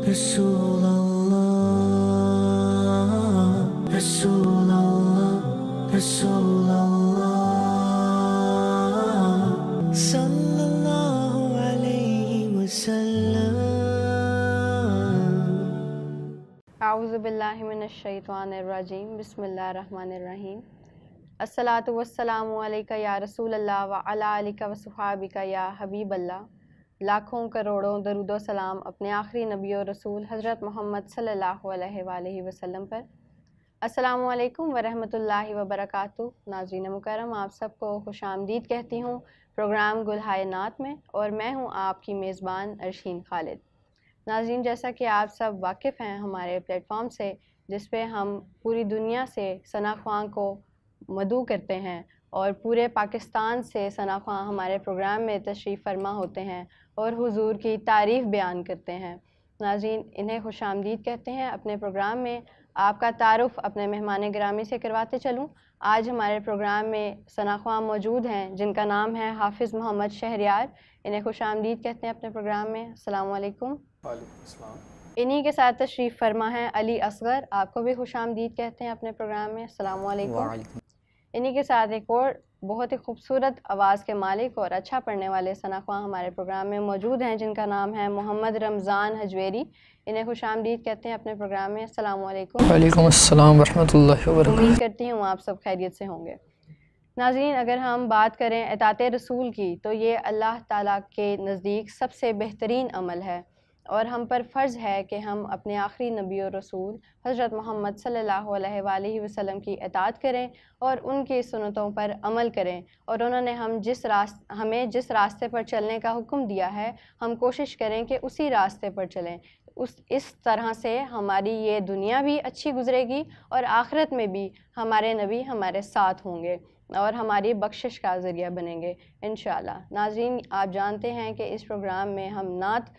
رسول اللہ رسول اللہ رسول اللہ صلی اللہ علیہ وسلم۔ اعوذ باللہ من الشیطان الرجیم، بسم اللہ الرحمن الرحیم۔ الصلاۃ والسلام علیکہ یا رسول اللہ وعلی آلکہ وصحابکہ یا حبیب اللہ۔ لاکھوں کروڑوں درود و سلام اپنے آخری نبی و رسول حضرت محمد صلی اللہ علیہ وآلہ وسلم پر۔ السلام علیکم ورحمۃ اللہ وبرکاتہ۔ ناظرین مکرم، آپ سب کو خوش آمدید کہتی ہوں پروگرام گلہائے نعت میں، اور میں ہوں آپ کی میزبان ارشین خالد۔ ناظرین، جیسا کہ آپ سب واقف ہیں ہمارے پلیٹ فارم سے، جس پہ ہم پوری دنیا سے ثنا خواں کو مدعو کرتے ہیں، اور پورے پاکستان سے ثنا خواں ہمارے پروگرام میں تشریف فرما ہوتے ہیں اور حضور کی تعریف بیان کرتے ہیں۔ ناظرین، انہیں خوش آمدید کہتے ہیں اپنے پروگرام میں۔ آپ کا تعارف اپنے مہمان گرامی سے کرواتے چلوں۔ آج ہمارے پروگرام میں ثنا خواں موجود ہیں جن کا نام ہے حافظ محمد شہریار۔ انہیں خوش آمدید کہتے ہیں اپنے پروگرام میں۔ السلام علیکم۔ وعلیکم السلام۔ انہی کے ساتھ تشریف فرما ہے علی اصغر، آپ کو بھی خوش آمدید کہتے ہیں اپنے پروگرام میں۔ السلام علیکم۔ انہی کے ساتھ ایک اور بہت ہی خوبصورت آواز کے مالک اور اچھا پڑھنے والے ثنا خواں ہمارے پروگرام میں موجود ہیں جن کا نام ہے محمد رمضان حجویری۔ انہیں خوش آمدید کہتے ہیں اپنے پروگرام میں۔ السلام علیکم۔ وعلیکم السلام ورحمۃ اللہ وبرکاتہ۔ امید کرتی ہوں آپ سب خیریت سے ہوں گے۔ ناظرین، اگر ہم بات کریں اطاعت رسول کی، تو یہ اللہ تعالیٰ کے نزدیک سب سے بہترین عمل ہے، اور ہم پر فرض ہے کہ ہم اپنے آخری نبی و رسول حضرت محمد صلی اللہ علیہ وآلہ وسلم کی اطاعت کریں اور ان کی سنتوں پر عمل کریں، اور انہوں نے ہمیں جس راستے پر چلنے کا حکم دیا ہے ہم کوشش کریں کہ اسی راستے پر چلیں۔ اس طرح سے ہماری یہ دنیا بھی اچھی گزرے گی اور آخرت میں بھی ہمارے نبی ہمارے ساتھ ہوں گے اور ہماری بخشش کا ذریعہ بنیں گے انشاءاللہ۔ ناظرین، آپ جانتے ہیں کہ اس پروگرام میں ہم نعت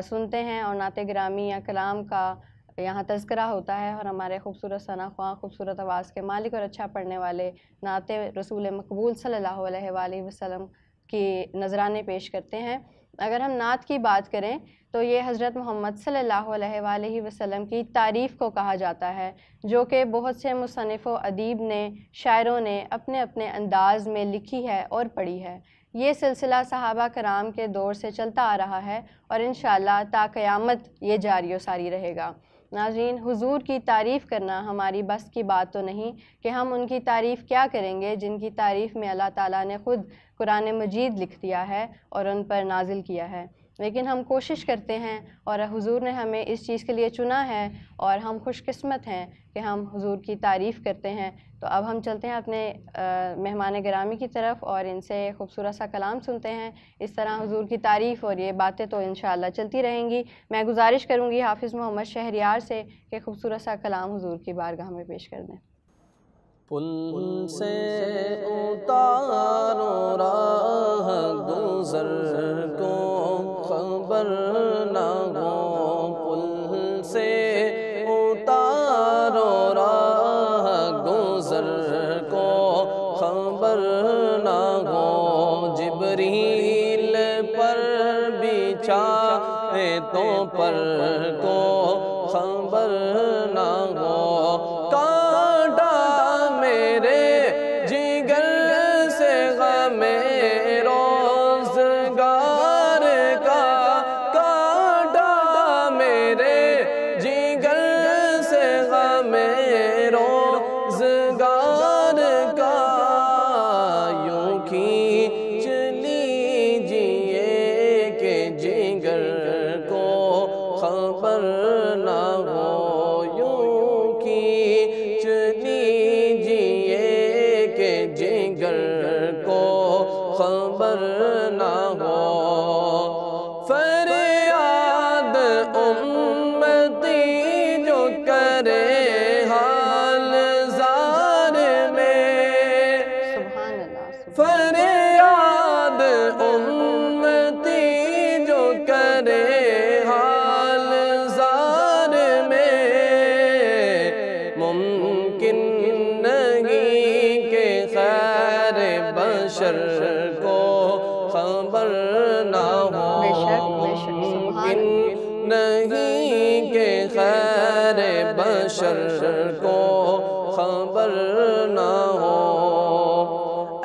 سنتے ہیں اور نعت گرامی یا کلام کا یہاں تذکرہ ہوتا ہے، اور ہمارے خوبصورت ثنا خواں خوبصورت آواز کے مالک اور اچھا پڑھنے والے نعت رسول مقبول صلی اللہ علیہ وآلہ وسلم کی نذرانے پیش کرتے ہیں۔ اگر ہم نعت کی بات کریں تو یہ حضرت محمد صلی اللہ علیہ وآلہ وسلم کی تعریف کو کہا جاتا ہے، جو کہ بہت سے مصنف و ادیب نے، شاعروں نے اپنے اپنے انداز میں لکھی ہے اور پڑھی ہے۔ یہ سلسلہ صحابہ کرام کے دور سے چلتا آ رہا ہے اور انشاءاللہ تا قیامت یہ جاری و ساری رہے گا۔ ناظرین، حضور کی تعریف کرنا ہماری بس کی بات تو نہیں کہ ہم ان کی تعریف کیا کریں گے جن کی تعریف میں اللہ تعالیٰ نے خود قرآن مجید لکھ دیا ہے اور ان پر نازل کیا ہے، لیکن ہم کوشش کرتے ہیں اور حضور نے ہمیں اس چیز کے لیے چنا ہے، اور ہم خوش قسمت ہیں کہ ہم حضور کی تعریف کرتے ہیں۔ تو اب ہم چلتے ہیں اپنے مہمان گرامی کی طرف اور ان سے خوبصورت سا کلام سنتے ہیں۔ اس طرح حضور کی تعریف اور یہ باتیں تو انشاءاللہ چلتی رہیں گی۔ میں گزارش کروں گی حافظ محمد شہریار سے کہ خوبصورت سا کلام حضور کی بارگاہ میں پیش کر دیں۔ پل سے اتارو راہ گزر کو خبر نہ ہو، پل سے اتارو راہ گزر کو خبر نہ ہو، جبریل پر بچھائے تو پر کو خبر نہ ہو، کانٹا میرے جگر سے غم روزگار کا، کانٹا میرے جگر سے غم روزگار کا، یوں کھینچ لیجئے کہ جگر کو خبر نہ ہو، یوں کھینچ لیجئے کہ جگر کو خبر نہ ہو، فریاد امتی جو کرے حال زار میں، سبحان اللہ۔ فریاد امتی جو کرے حال زار میں، ممکن نہیں کہ خیر بشر کو خبر نہ ہو، بے شک، بے شک، سبحان ممکن نہیں کہ خیر بشر کو خبر نہ ہو۔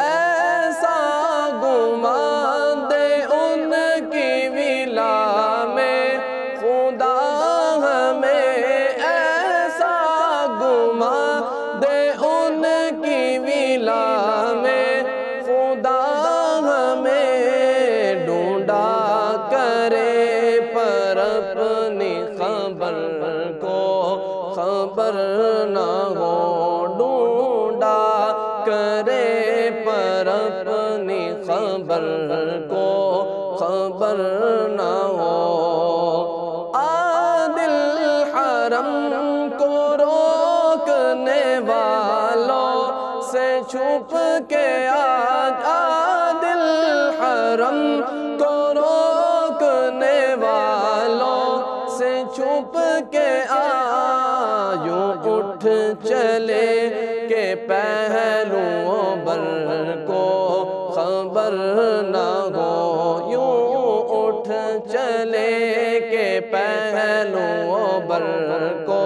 ایسا گمان دے ان کی ولا میں خدا ہمیں، ایسا گمان دے ان کی ولا میں خدا ہمیں، ڈھونڈا کرے پر اپنی خبر کو خبر نہ ہو، ڈھونڈا کرے پر اپنی خبر کو خبر نہ ہو۔ عادل حرم کو روکنے والوں سے چھپ کے عادل حرم کو روکنے والوں سے چھپ کے یوں اٹھ چلے کہ پہلوؤں بر کو خبر نہ ہو، یوں اٹھ چلے کہ پہلوؤں بر کو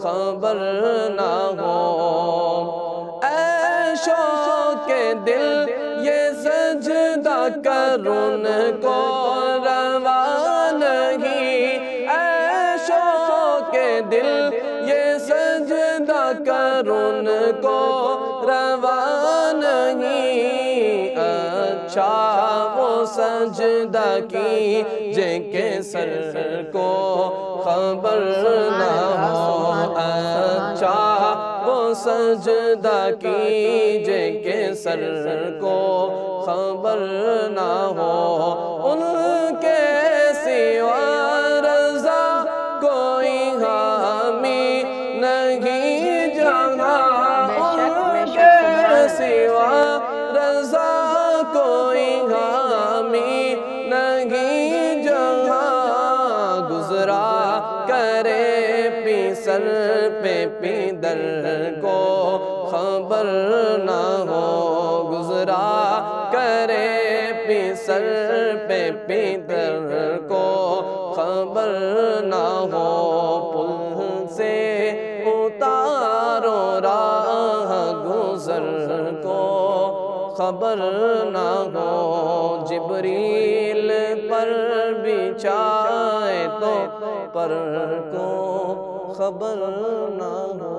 خبر نہ ہو۔ اے شوق دل یہ سجدہ کر ان کو روا نہیں، اے شوق دل یہ سجدہ کر ان کو روا نہیں، اچھا وہ سجدہ کیجے کہ سر کو خبر نہ ہو، اچھا وہ سجدہ کیجے کہ سر کو خبر نہ ہو۔ ان کے سوا رضا کوئی حامی نہیں جہاں، ان کے سوا رضا کوئی حامی نہیں جہاں، گزرا کرے پی سر پہ پی در کو خبر نہ ہو، گزرا کرے پی سر پہ پی در کو خبر نہ ہو۔ پل سے اتارو راہ گزر کو خبر نہ ہو، جبریل پر بچھائے تو پر کو خبر نہ ہو۔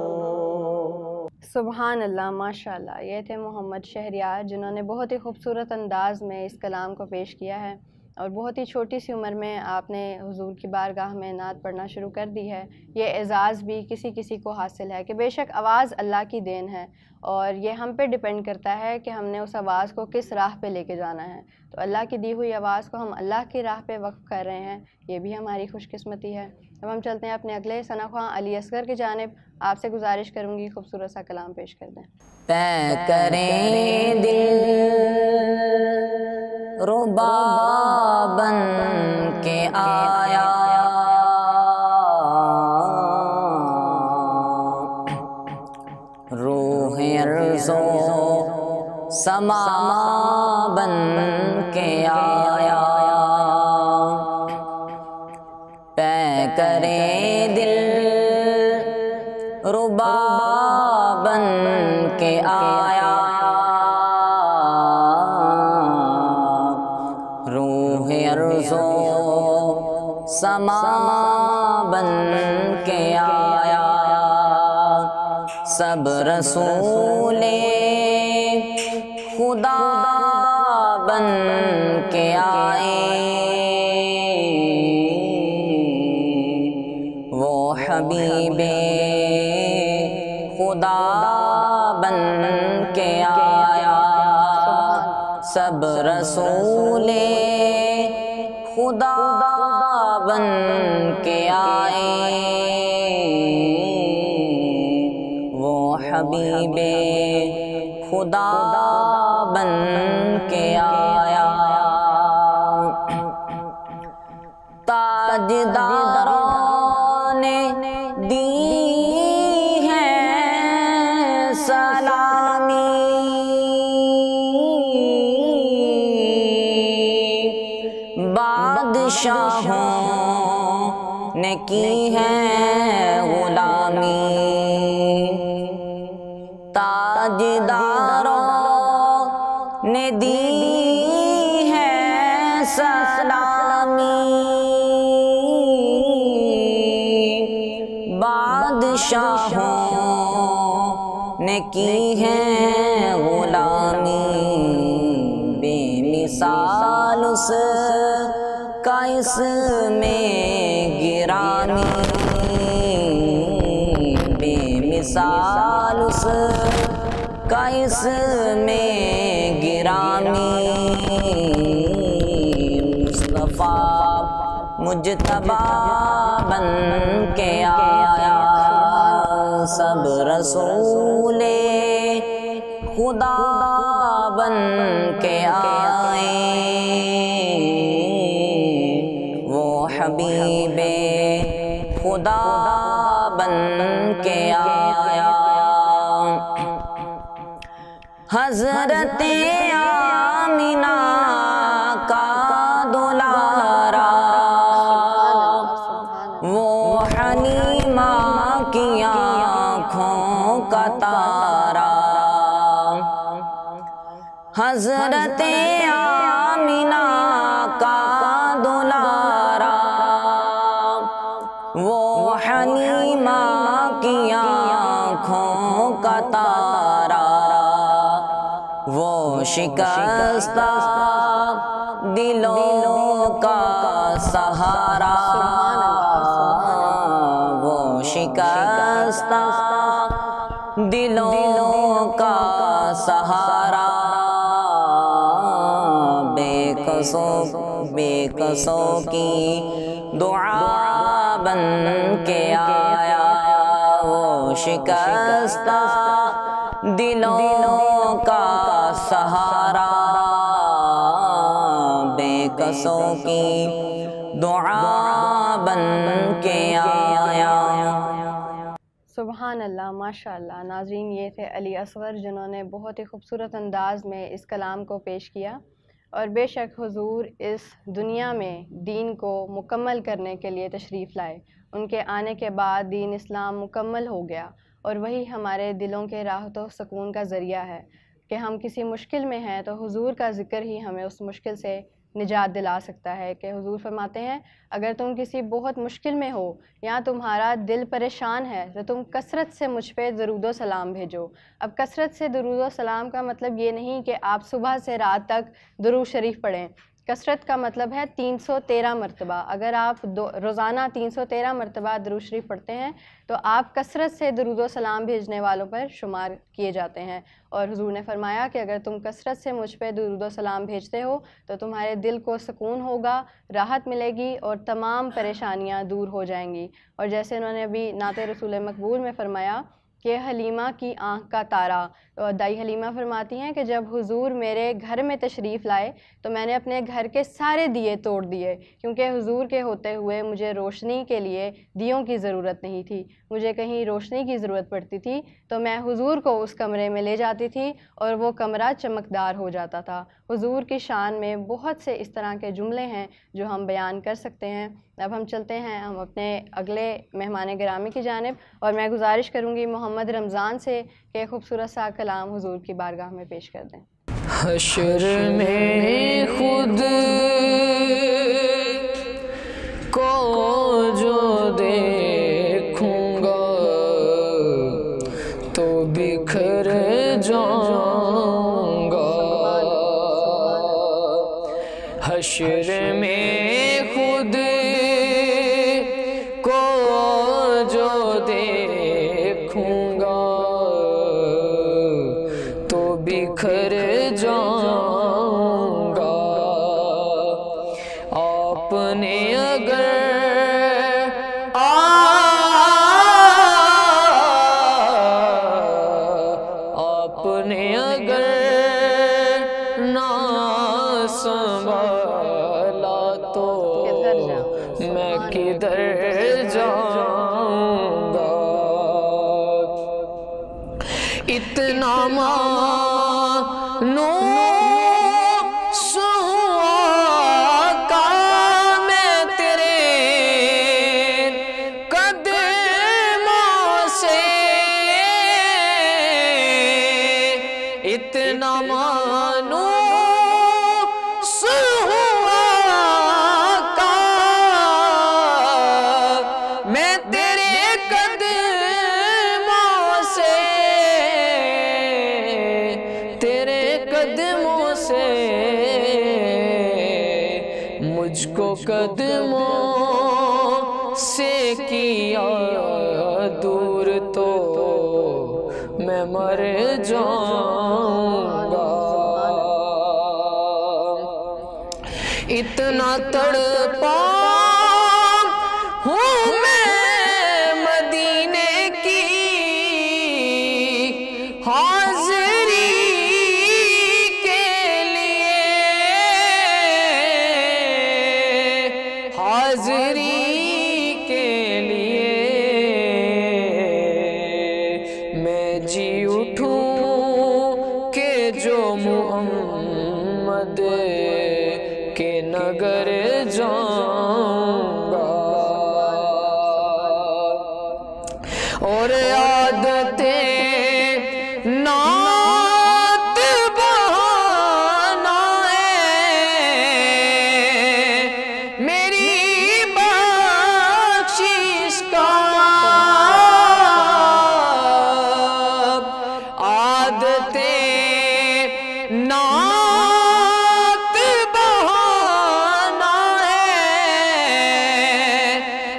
سبحان اللہ، ماشاء اللہ۔ یہ تھے محمد شہریار جنہوں نے بہت ہی خوبصورت انداز میں اس کلام کو پیش کیا ہے، اور بہت ہی چھوٹی سی عمر میں آپ نے حضور کی بارگاہ میں نعت پڑھنا شروع کر دی ہے۔ یہ اعزاز بھی کسی کسی کو حاصل ہے کہ بے شک آواز اللہ کی دین ہے، اور یہ ہم پہ ڈیپینڈ کرتا ہے کہ ہم نے اس آواز کو کس راہ پہ لے کے جانا ہے۔ تو اللہ کی دی ہوئی آواز کو ہم اللہ کی راہ پہ وقف کر رہے ہیں، یہ بھی ہماری خوش قسمتی ہے۔ اب ہم چلتے ہیں اپنے اگلے ثنا خواں علی اصغر کی جانب۔ آپ سے گزارش کروں گی خوبصورت سا کلام پیش کر دیں۔ پے کریں دل ربا بن کے آیا، روح ارض و سما بن کے آیا، پے کریں دل ربا بن کے آیا، روح ارض و سما بن کے آیا، سب رسول خدا بن کے آئے، وہ حبیب خدا بن کے آیا، سب رسول خدا بن کے آئے، وہ حبیب خدا بن کے آیا، تاجداروں نے دی ہے سلامی، بادشاہوں نے کی ہے غلامی، تاجداروں نے دی ہے سلامی، بادشاہوں نے کی ہے غلامی، بے مثال اس کا اس میں گرامی، بے مثال اس کا اس میں گرامی، مصطفیٰ مجتبی بن کے آیا، سب رسول خدا بن کے آئے، وہ حبیب خدا بن کے آیا، حضرت آمینہ کا دلارا، وہ حلیمہ کی آنکھوں کا تارا، حضرت آمینہ کا دلارا، وہ حلیمہ کی آنکھوں کا تارا، وہ شکستہ دلوں کا سہارا، وہ شکستہ دلوں کا سہارا، بے کسوں کی دعا بن کے آیا، وہ شکستہ دلوں کا سہارا، بے کسوں کی دعا بن کے آیا۔ سبحان اللہ، ماشاء اللہ۔ ناظرین، یہ تھے علی اصغر جنہوں نے بہت ہی خوبصورت انداز میں اس کلام کو پیش کیا، اور بے شک حضور اس دنیا میں دین کو مکمل کرنے کے لیے تشریف لائے۔ ان کے آنے کے بعد دین اسلام مکمل ہو گیا، اور وہی ہمارے دلوں کے راحت و سکون کا ذریعہ ہے کہ ہم کسی مشکل میں ہیں تو حضور کا ذکر ہی ہمیں اس مشکل سے نجات دلا سکتا ہے، کہ حضور فرماتے ہیں اگر تم کسی بہت مشکل میں ہو یا تمہارا دل پریشان ہے تو تم کثرت سے مجھ پہ درود و سلام بھیجو۔ اب کثرت سے درود و سلام کا مطلب یہ نہیں کہ آپ صبح سے رات تک درود شریف پڑھیں، کثرت کا مطلب ہے 313 مرتبہ۔ اگر آپ روزانہ 313 مرتبہ درود شریف پڑھتے ہیں تو آپ کثرت سے درود و سلام بھیجنے والوں پر شمار کیے جاتے ہیں، اور حضور نے فرمایا کہ اگر تم کثرت سے مجھ پہ درود و سلام بھیجتے ہو تو تمہارے دل کو سکون ہوگا، راحت ملے گی، اور تمام پریشانیاں دور ہو جائیں گی۔ اور جیسے انہوں نے ابھی نعت رسول مقبول میں فرمایا کہ حلیمہ کی آنکھ کا تارا، تو دائی حلیمہ فرماتی ہیں کہ جب حضور میرے گھر میں تشریف لائے تو میں نے اپنے گھر کے سارے دیے توڑ دیے، کیونکہ حضور کے ہوتے ہوئے مجھے روشنی کے لیے دیوں کی ضرورت نہیں تھی، مجھے کہیں روشنی کی ضرورت پڑتی تھی تو میں حضور کو اس کمرے میں لے جاتی تھی اور وہ کمرہ چمکدار ہو جاتا تھا۔ حضور کی شان میں بہت سے اس طرح کے جملے ہیں جو ہم بیان کر سکتے ہیں۔ اب ہم چلتے ہیں ہم اپنے اگلے مہمان گرامی کی جانب، اور میں گزارش کروں گی محمد رمضان سے کہ خوبصورت سا کلام حضور کی بارگاہ میں پیش کر دیں۔ حشر میں خود کو جو دیکھوں گا تو بکھر جاؤں گا، حشر میں خود کو جو دیکھوں گا تو بکھر جاؤں گا، آپ نے اگر آپ نے اگر نہ سنبھالا تو میں کدھر جاؤں گا، اتنا مانوس ہوا کا میں تیرے لبوں سے کیا دور تو میں مر جاؤں گا. اتنا تڑپا ہوں میں مدینے کی حاضری کے لیے، حاضری کے لیے. میں جی اٹھوں کہ جو محمد کے نگر جاؤں گا. اور عادتیں نعت بہانا ہے میری بخشش کا. عادتیں نعت بہانا ہے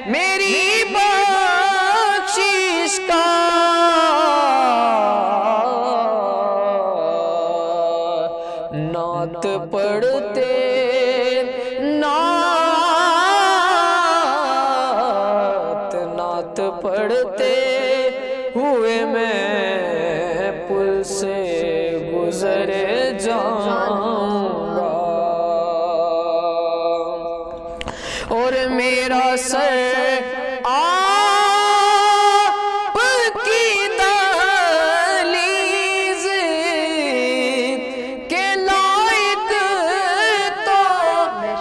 میری بخشش کا. نعت پڑھتے نعت پڑھتے ہوئے میں پل سے گزر جاؤں گا. اور میرا سر آپ کی دہلیز کے لائق تو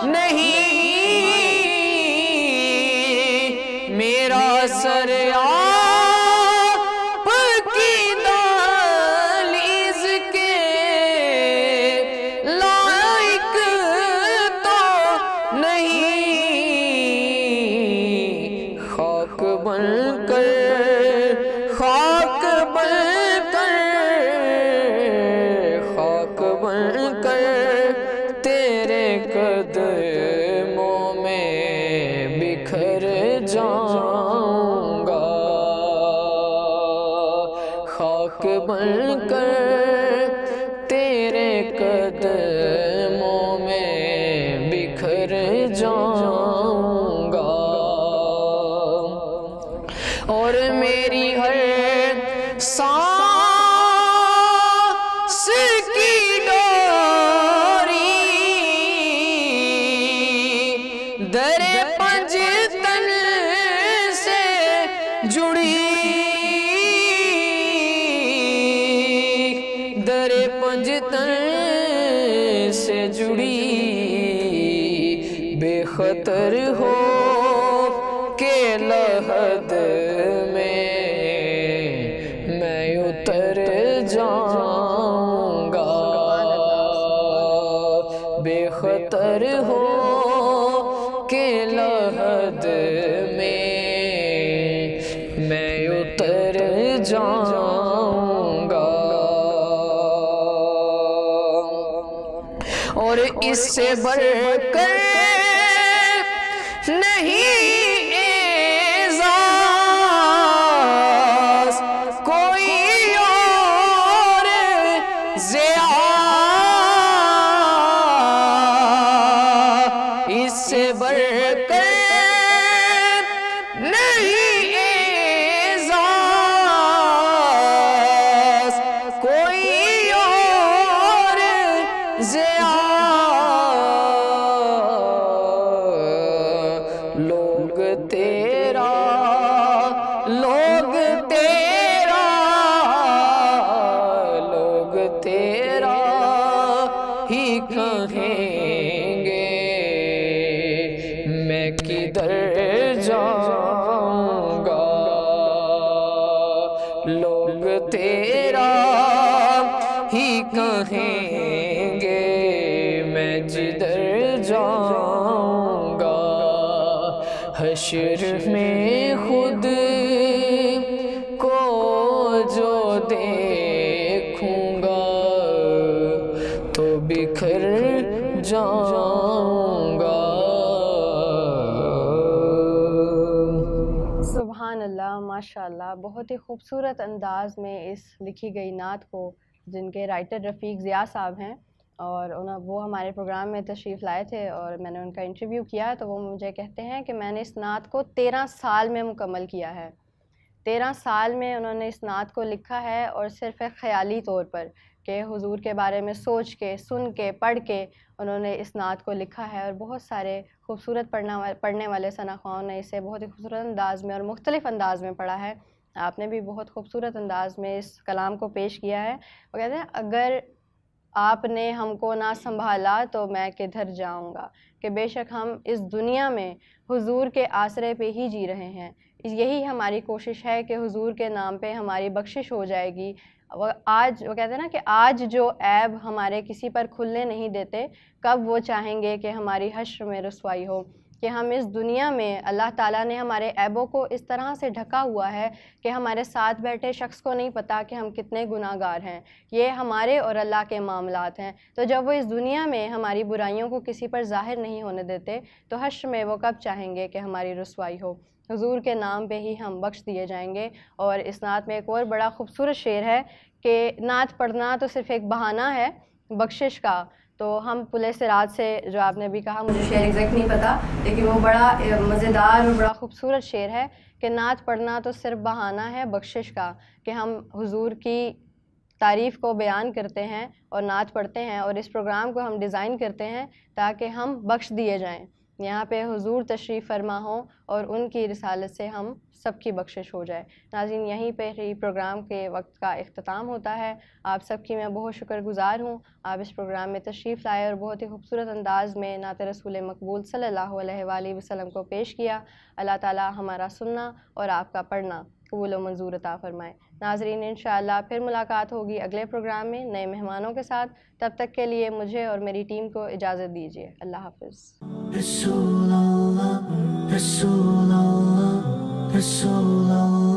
نہیں. میرا سر آپ کی دہلیز کے لائق تو نہیں. خاک بن کر خاک بن کر خاک بن کر تیرے قدموں میں بکھر جاؤں گا. خاک بن کر تیرے قدموں میں بکھر جاؤں گا. اور میری ہر سانس کی ڈوری در پنجتن سے جڑی، در پنجتن سے جڑی. بے خطر ہو کہ لحد میں اتر جاؤں گا. بے خطر ہو کہ لحد میں اتر جاؤں گا. اور اس سے بڑھ کر نہیں اعزاز کوئی اور ضیاء. اس سے بڑھ کر نہیں اعزاز کوئی اور ضیاء. لوگ تیرا لوگ تیرا لوگ تیرا ہی کہیں گے میں کدھر جاؤں گا. لوگ تیرا ہی کہیں گے میں جدھر جاؤں گا. حشر میں خود کو جو دیکھوں گا تو بکھر جاؤں گا. سبحان اللہ، ماشاء اللہ، بہت ہی خوبصورت انداز میں اس لکھی گئی نعت کو، جن کے رائٹر رفیق ضیاء صاحب ہیں، اور وہ ہمارے پروگرام میں تشریف لائے تھے اور میں نے ان کا انٹرویو کیا، تو وہ مجھے کہتے ہیں کہ میں نے اس نعت کو 13 سال میں مکمل کیا ہے۔ 13 سال میں انہوں نے اس نعت کو لکھا ہے، اور صرف ایک خیالی طور پر کہ حضور کے بارے میں سوچ کے، سن کے، پڑھ کے انہوں نے اس نعت کو لکھا ہے، اور بہت سارے خوبصورت پڑھنے والے ثنا خواہوں نے اسے بہت ہی خوبصورت انداز میں اور مختلف انداز میں پڑھا ہے۔ آپ نے بھی بہت خوبصورت انداز میں اس کلام کو پیش کیا ہے۔ وہ کہتے ہیں اگر آپ نے ہم کو نہ سنبھالا تو میں کدھر جاؤں گا، کہ بے شک ہم اس دنیا میں حضور کے آسرے پہ ہی جی رہے ہیں، یہی ہماری کوشش ہے کہ حضور کے نام پہ ہماری بخشش ہو جائے گی۔ آج وہ کہتے ہیں نا کہ آج جو عیب ہمارے کسی پر کھلنے نہیں دیتے، کب وہ چاہیں گے کہ ہماری حشر میں رسوائی ہو، کہ ہم اس دنیا میں اللہ تعالیٰ نے ہمارے عیبوں کو اس طرح سے ڈھکا ہوا ہے کہ ہمارے ساتھ بیٹھے شخص کو نہیں پتہ کہ ہم کتنے گناہ گار ہیں، یہ ہمارے اور اللہ کے معاملات ہیں۔ تو جب وہ اس دنیا میں ہماری برائیوں کو کسی پر ظاہر نہیں ہونے دیتے، تو حشر میں وہ کب چاہیں گے کہ ہماری رسوائی ہو۔ حضور کے نام پہ ہی ہم بخش دیے جائیں گے۔ اور اس نعت میں ایک اور بڑا خوبصورت شعر ہے کہ نعت پڑھنا تو صرف ایک بہانہ ہے بخشش کا، تو ہم پل صراط سے، جو آپ نے بھی کہا، مجھے شعر ایگزیکٹ نہیں پتہ، لیکن وہ بڑا مزیدار اور بڑا خوبصورت شعر ہے کہ نعت پڑھنا تو صرف بہانہ ہے بخشش کا، کہ ہم حضور کی تعریف کو بیان کرتے ہیں اور نعت پڑھتے ہیں، اور اس پروگرام کو ہم ڈیزائن کرتے ہیں تاکہ ہم بخش دیے جائیں، یہاں پہ حضور تشریف فرما ہوں اور ان کی رسالت سے ہم سب کی بخشش ہو جائے۔ ناظرین، یہیں پہ ہی پروگرام کے وقت کا اختتام ہوتا ہے۔ آپ سب کی میں بہت شکر گزار ہوں، آپ اس پروگرام میں تشریف لائے اور بہت ہی خوبصورت انداز میں نعت رسول مقبول صلی اللہ علیہ وآلہ وسلم کو پیش کیا۔ اللہ تعالی ہمارا سننا اور آپ کا پڑھنا قبول و منظور عطا فرمائے۔ ناظرین، انشاءاللہ پھر ملاقات ہوگی اگلے پروگرام میں نئے مہمانوں کے ساتھ، تب تک کے لیے مجھے اور میری ٹیم کو اجازت دیجیے۔ اللہ حافظ۔ رسول اللہ، رسول اللہ، رسول اللہ۔